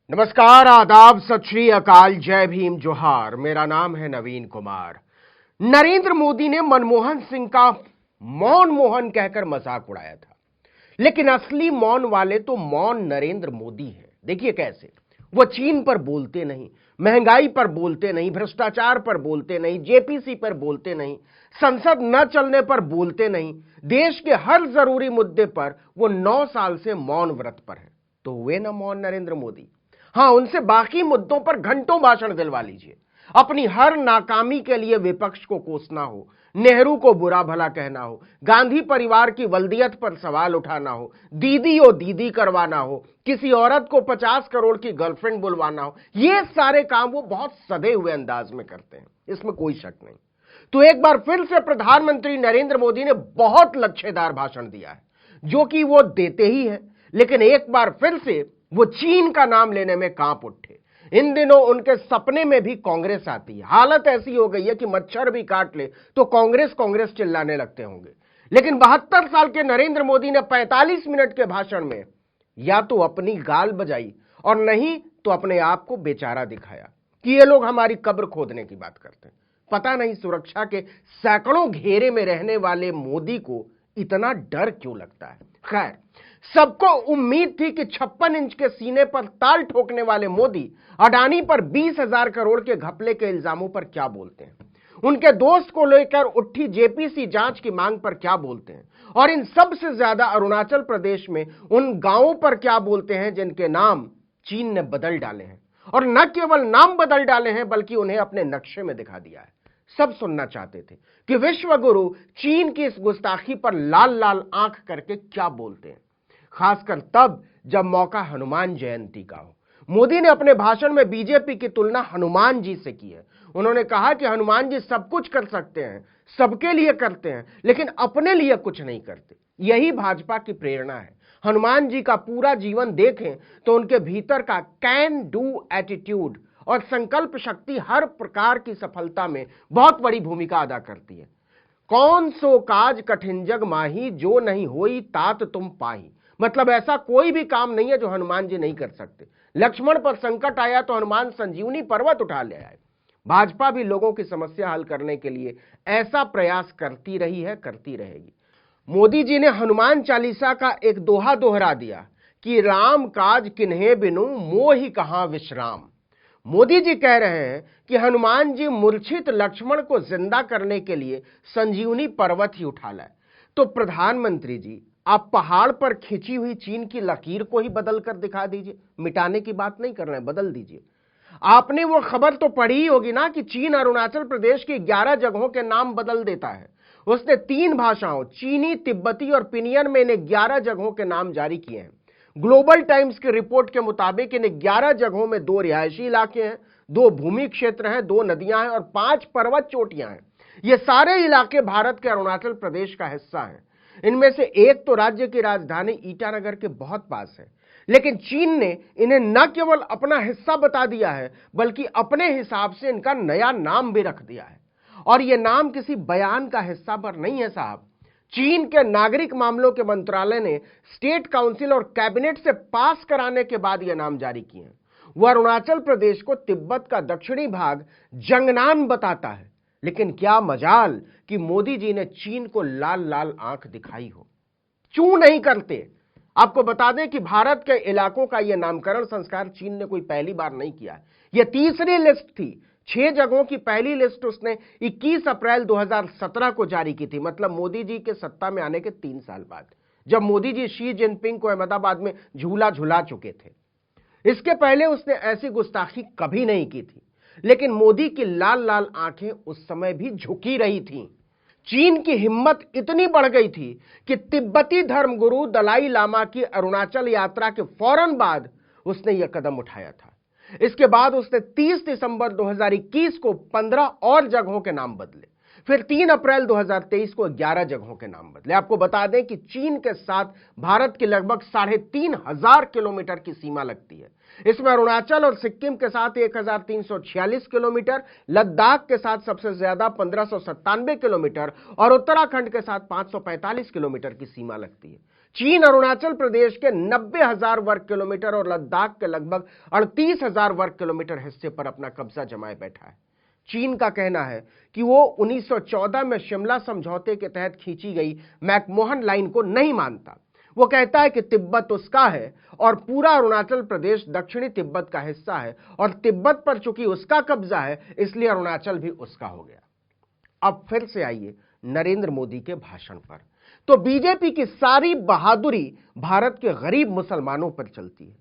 नमस्कार, आदाब, सत श्री अकाल, जय भीम, जोहार। मेरा नाम है नवीन कुमार। नरेंद्र मोदी ने मनमोहन सिंह का मौन मोहन कहकर मजाक उड़ाया था, लेकिन असली मौन वाले तो मौन नरेंद्र मोदी हैं। देखिए कैसे वो चीन पर बोलते नहीं, महंगाई पर बोलते नहीं, भ्रष्टाचार पर बोलते नहीं, जेपीसी पर बोलते नहीं, संसद न चलने पर बोलते नहीं, देश के हर जरूरी मुद्दे पर वो 9 साल से मौन व्रत पर है। तो हुए ना मौन नरेंद्र मोदी। हां, उनसे बाकी मुद्दों पर घंटों भाषण दिलवा लीजिए। अपनी हर नाकामी के लिए विपक्ष को कोसना हो, नेहरू को बुरा भला कहना हो, गांधी परिवार की वल्दियत पर सवाल उठाना हो, दीदी ओ दीदी करवाना हो, किसी औरत को 50 करोड़ की गर्लफ्रेंड बुलवाना हो, ये सारे काम वो बहुत सधे हुए अंदाज में करते हैं, इसमें कोई शक नहीं। तो एक बार फिर से प्रधानमंत्री नरेंद्र मोदी ने बहुत लच्छेदार भाषण दिया है, जो कि वो देते ही हैं, लेकिन एक बार फिर से वो चीन का नाम लेने में कांप उठे। इन दिनों उनके सपने में भी कांग्रेस आती है। हालत ऐसी हो गई है कि मच्छर भी काट ले तो कांग्रेस कांग्रेस चिल्लाने लगते होंगे। लेकिन 72 साल के नरेंद्र मोदी ने 45 मिनट के भाषण में या तो अपनी गाल बजाई और नहीं तो अपने आप को बेचारा दिखाया कि ये लोग हमारी कब्र खोदने की बात करते हैं। पता नहीं सुरक्षा के सैकड़ों घेरे में रहने वाले मोदी को इतना डर क्यों लगता है। खैर, सबको उम्मीद थी कि 56 इंच के सीने पर ताल ठोकने वाले मोदी अडानी पर 20,000 करोड़ के घपले के इल्जामों पर क्या बोलते हैं, उनके दोस्त को लेकर उठी जेपीसी जांच की मांग पर क्या बोलते हैं, और इन सबसे ज्यादा अरुणाचल प्रदेश में उन गांवों पर क्या बोलते हैं जिनके नाम चीन ने बदल डाले हैं, और न केवल नाम बदल डाले हैं बल्कि उन्हें अपने नक्शे में दिखा दिया है। सब सुनना चाहते थे कि विश्व गुरु चीन की इस गुस्ताखी पर लाल लाल आंख करके क्या बोलते हैं, खासकर तब जब मौका हनुमान जयंती का हो। मोदी ने अपने भाषण में बीजेपी की तुलना हनुमान जी से की है। उन्होंने कहा कि हनुमान जी सब कुछ कर सकते हैं, सबके लिए करते हैं, लेकिन अपने लिए कुछ नहीं करते। यही भाजपा की प्रेरणा है। हनुमान जी का पूरा जीवन देखें तो उनके भीतर का कैन डू एटीट्यूड और संकल्प शक्ति हर प्रकार की सफलता में बहुत बड़ी भूमिका अदा करती है। कौन सो काज कठिन जग माही, जो नहीं होई तात तुम पाही। मतलब ऐसा कोई भी काम नहीं है जो हनुमान जी नहीं कर सकते। लक्ष्मण पर संकट आया तो हनुमान संजीवनी पर्वत उठा ले आए। भाजपा भी लोगों की समस्या हल करने के लिए ऐसा प्रयास करती रही है, करती रहेगी। मोदी जी ने हनुमान चालीसा का एक दोहा दोहरा दिया कि राम काज किन्हे बिनु मोहि कहां विश्राम। मोदी जी कह रहे हैं कि हनुमान जी मूर्छित लक्ष्मण को जिंदा करने के लिए संजीवनी पर्वत ही उठा लाए। तो प्रधानमंत्री जी, आप पहाड़ पर खिंची हुई चीन की लकीर को ही बदल कर दिखा दीजिए। मिटाने की बात नहीं कर रहे हैं, बदल दीजिए। आपने वो खबर तो पढ़ी ही होगी ना कि चीन अरुणाचल प्रदेश की 11 जगहों के नाम बदल देता है। उसने 3 भाषाओं चीनी, तिब्बती और पिनियन में इन्हें 11 जगहों के नाम जारी किए हैं। ग्लोबल टाइम्स की रिपोर्ट के मुताबिक इन 11 जगहों में 2 रिहायशी इलाके हैं, 2 भूमि क्षेत्र हैं, 2 नदियां हैं और 5 पर्वत चोटियां हैं। ये सारे इलाके भारत के अरुणाचल प्रदेश का हिस्सा हैं। इनमें से एक तो राज्य की राजधानी ईटानगर के बहुत पास है। लेकिन चीन ने इन्हें न केवल अपना हिस्सा बता दिया है बल्कि अपने हिसाब से इनका नया नाम भी रख दिया है। और यह नाम किसी बयान का हिस्सा पर नहीं है साहब। चीन के नागरिक मामलों के मंत्रालय ने स्टेट काउंसिल और कैबिनेट से पास कराने के बाद यह नाम जारी किए हैं। वह अरुणाचल प्रदेश को तिब्बत का दक्षिणी भाग जंगनान बताता है। लेकिन क्या मजाल कि मोदी जी ने चीन को लाल लाल आंख दिखाई हो। क्यों नहीं करते? आपको बता दें कि भारत के इलाकों का यह नामकरण संस्कार चीन ने कोई पहली बार नहीं किया। यह तीसरी लिस्ट थी। 6 जगहों की पहली लिस्ट उसने 21 अप्रैल 2017 को जारी की थी, मतलब मोदी जी के सत्ता में आने के 3 साल बाद, जब मोदी जी शी जिनपिंग को अहमदाबाद में झूला झुला चुके थे। इसके पहले उसने ऐसी गुस्ताखी कभी नहीं की थी। लेकिन मोदी की लाल लाल आंखें उस समय भी झुकी रही थीं। चीन की हिम्मत इतनी बढ़ गई थी कि तिब्बती धर्मगुरु दलाई लामा की अरुणाचल यात्रा के फौरन बाद उसने यह कदम उठाया था। इसके बाद उसने 30 दिसंबर 2021 को 15 और जगहों के नाम बदले। फिर 3 अप्रैल 2023 को 11 जगहों के नाम बदले। आपको बता दें कि चीन के साथ भारत की लगभग 3,500 किलोमीटर की सीमा लगती है। इसमें अरुणाचल और सिक्किम के साथ 1,346 किलोमीटर, लद्दाख के साथ सबसे ज्यादा 1597 किलोमीटर और उत्तराखंड के साथ 545 किलोमीटर की सीमा लगती है। चीन अरुणाचल प्रदेश के 90,000 वर्ग किलोमीटर और लद्दाख के लगभग 38,000 वर्ग किलोमीटर हिस्से पर अपना कब्जा जमाए बैठा है। चीन का कहना है कि वो 1914 में शिमला समझौते के तहत खींची गई मैकमोहन लाइन को नहीं मानता। वो कहता है कि तिब्बत उसका है और पूरा अरुणाचल प्रदेश दक्षिणी तिब्बत का हिस्सा है और तिब्बत पर चूंकि उसका कब्जा है इसलिए अरुणाचल भी उसका हो गया। अब फिर से आइए नरेंद्र मोदी के भाषण पर। तो बीजेपी की सारी बहादुरी भारत के गरीब मुसलमानों पर चलती है,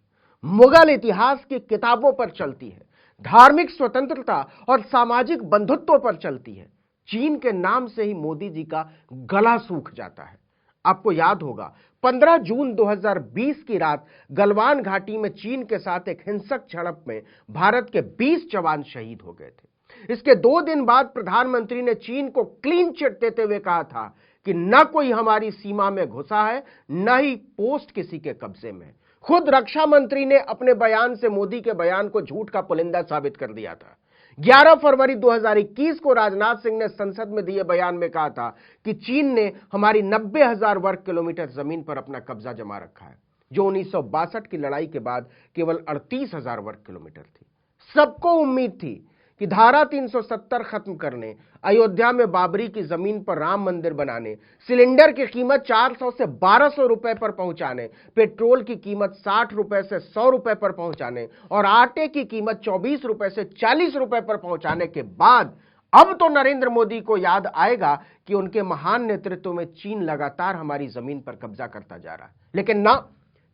मुगल इतिहास की किताबों पर चलती है, धार्मिक स्वतंत्रता और सामाजिक बंधुत्व पर चलती है। चीन के नाम से ही मोदी जी का गला सूख जाता है। आपको याद होगा 15 जून 2020 की रात गलवान घाटी में चीन के साथ एक हिंसक झड़प में भारत के 20 जवान शहीद हो गए थे। इसके 2 दिन बाद प्रधानमंत्री ने चीन को क्लीन चिट देते हुए कहा था कि न कोई हमारी सीमा में घुसा है, न ही पोस्ट किसी के कब्जे में। खुद रक्षा मंत्री ने अपने बयान से मोदी के बयान को झूठ का पुलिंदा साबित कर दिया था। 11 फरवरी 2021 को राजनाथ सिंह ने संसद में दिए बयान में कहा था कि चीन ने हमारी 90,000 वर्ग किलोमीटर जमीन पर अपना कब्जा जमा रखा है, जो 1962 की लड़ाई के बाद केवल 38,000 वर्ग किलोमीटर थी। सबको उम्मीद थी कि धारा 370 खत्म करने, अयोध्या में बाबरी की जमीन पर राम मंदिर बनाने, सिलेंडर की कीमत 400 से 1200 रुपए पर पहुंचाने, पेट्रोल की कीमत 60 रुपए से 100 रुपए पर पहुंचाने और आटे की कीमत 24 रुपए से 40 रुपए पर पहुंचाने के बाद अब तो नरेंद्र मोदी को याद आएगा कि उनके महान नेतृत्व में चीन लगातार हमारी जमीन पर कब्जा करता जा रहा है। लेकिन ना,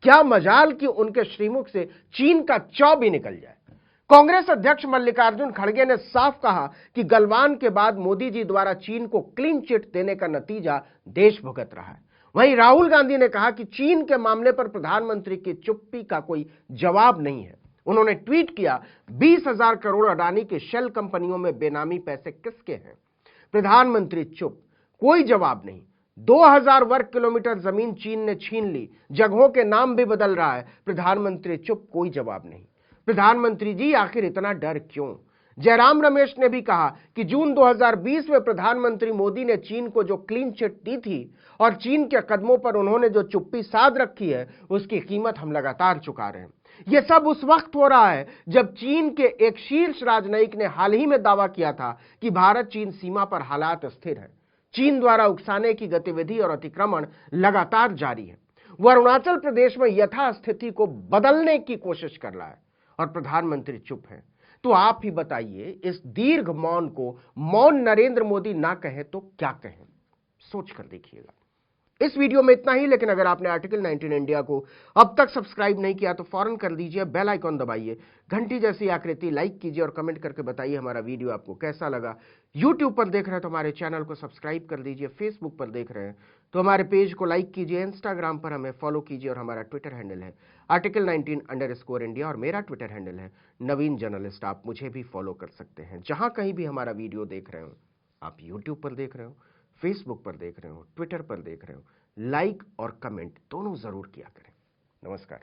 क्या मजाल कि उनके श्रीमुख से चीन का चौ भी निकल जाए। कांग्रेस अध्यक्ष मल्लिकार्जुन खड़गे ने साफ कहा कि गलवान के बाद मोदी जी द्वारा चीन को क्लीन चिट देने का नतीजा देश भुगत रहा है। वहीं राहुल गांधी ने कहा कि चीन के मामले पर प्रधानमंत्री की चुप्पी का कोई जवाब नहीं है। उन्होंने ट्वीट किया, 20,000 करोड़ अडानी की शेल कंपनियों में बेनामी पैसे किसके हैं? प्रधानमंत्री चुप, कोई जवाब नहीं। 2,000 वर्ग किलोमीटर जमीन चीन ने छीन ली, जगहों के नाम भी बदल रहा है। प्रधानमंत्री चुप, कोई जवाब नहीं। प्रधानमंत्री जी आखिर इतना डर क्यों? जयराम रमेश ने भी कहा कि जून 2020 में प्रधानमंत्री मोदी ने चीन को जो क्लीन चिट दी थी और चीन के कदमों पर उन्होंने जो चुप्पी साध रखी है उसकी कीमत हम लगातार चुका रहे हैं। यह सब उस वक्त हो रहा है जब चीन के एक शीर्ष राजनयिक ने हाल ही में दावा किया था कि भारत चीन सीमा पर हालात स्थिर है। चीन द्वारा उकसाने की गतिविधि और अतिक्रमण लगातार जारी है। वह अरुणाचल प्रदेश में यथास्थिति को बदलने की कोशिश कर रहा है और प्रधानमंत्री चुप है। तो आप ही बताइए, इस दीर्घ मौन को मौन नरेंद्र मोदी ना कहे तो क्या कहें? सोच कर देखिएगा। इस वीडियो में इतना ही, लेकिन अगर आपने आर्टिकल 19 इंडिया को अब तक सब्सक्राइब नहीं किया तो फौरन कर दीजिए, बेल आइकॉन दबाइए, घंटी जैसी आकृति लाइक कीजिए और कमेंट करके बताइए हमारा वीडियो आपको कैसा लगा। यूट्यूब पर देख रहे हैं तो हमारे चैनल को सब्सक्राइब कर दीजिए, फेसबुक पर देख रहे हैं तो हमारे पेज को लाइक कीजिए, इंस्टाग्राम पर हमें फॉलो कीजिए और हमारा ट्विटर हैंडल है आर्टिकल 19_इंडिया और मेरा ट्विटर हैंडल है नवीन जर्नलिस्ट। आप मुझे भी फॉलो कर सकते हैं। जहां कहीं भी हमारा वीडियो देख रहे हो, आप यूट्यूब पर देख रहे हो, फेसबुक पर देख रहे हो, ट्विटर पर देख रहे हो, लाइक और कमेंट दोनों जरूर किया करें। नमस्कार।